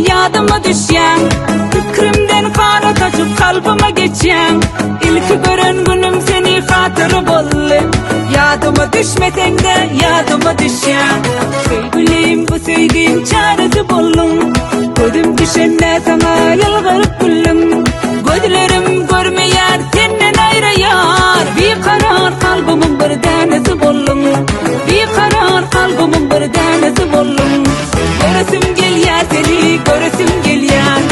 yadıma düşen, fikrimden kara kaçıp kalbime geçen, İlk gören günüm seni hatırı bollu. Yadıma düşmesen de yadıma düşen, sevgilim bu sevgin çaresi bollum. Gözüm düşende sana yalvarıp güllüm. Gözlerim görmeyer senden ayrı yar. Bir karar kalbimin bir tanesi bollum. Bir karar kalbimin bir tanesi bollum. Göresim gelyer seni göresim gelyer.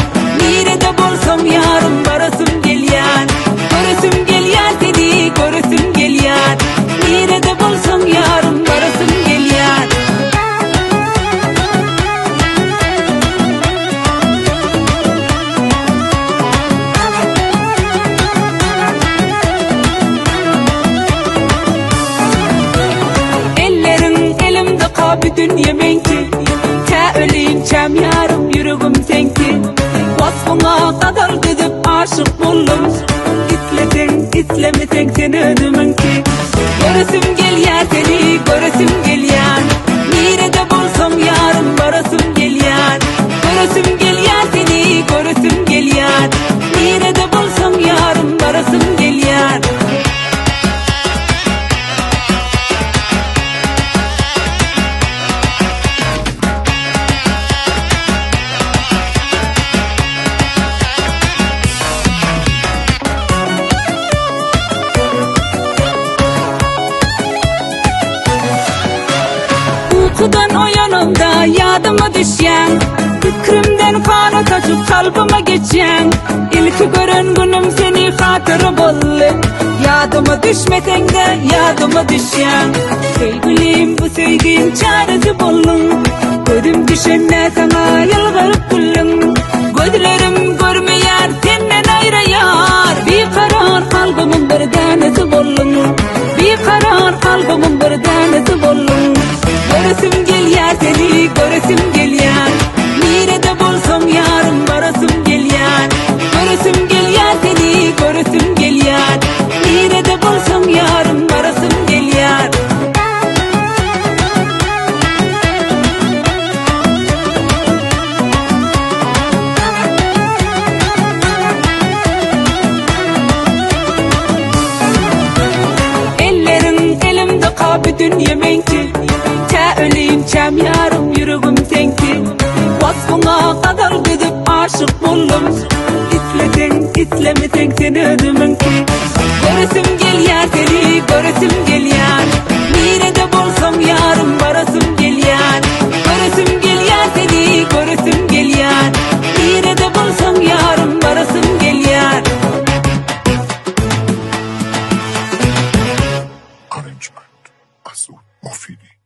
Nerede bolsam yarım barasım gelyer. Göresim gelyer seni göresim gelyer. Nerede bolsam yarım barasım gelyer. Ellerin elimde kabidün yemenki. Ta öleyim çam yarım yüreğim senki. Vasfına kadar gidip aşık buldum. İtlesen islemesen seni ödümün ki. Göresim gelyer seni göresim gelyer. Nerede bolsam yarım barasım gelyer. Göresim gelyer seni göresim gelyer. Nerede bolsam yarım barasım gelyer. Uykudan uyanımda yadıma düşen, fikrimden kara kaçıp kalbime geçen, İlk gören günüm seni hatırı bollu. Yadıma düşmesen de yadıma düşen, sevgilim bu sevgin çaresi bollum. Gözüm düşende sana yalvarıp güllüm. Gözlerim görmeyer senden ayrı yar. Bir karar kalbimin bir tanesi bollum. Bir karar kalbimin bir tanesi bollum. Göresim gelyer seni göresim gelyer. Nerede bolsam yarım barasım gelyer. Göresim gelyer seni göresim gelyer. Nerede bolsam yarım barasım gelyer. Ellerin elimde kabidün yemenki. Ta öleyim çam yarım yüreğim senki. Vasfına kadar gidip aşık buldum. İtlesen islemesen seni ödümün ki. Göresim gelyer seni göresim gelyer. Nerede bolsam yarım barasım gelyer. Göresim gelyer seni göresim gelyer. Nerede bolsam yarım barasım gelyer. Arrangement Azul Mofidi.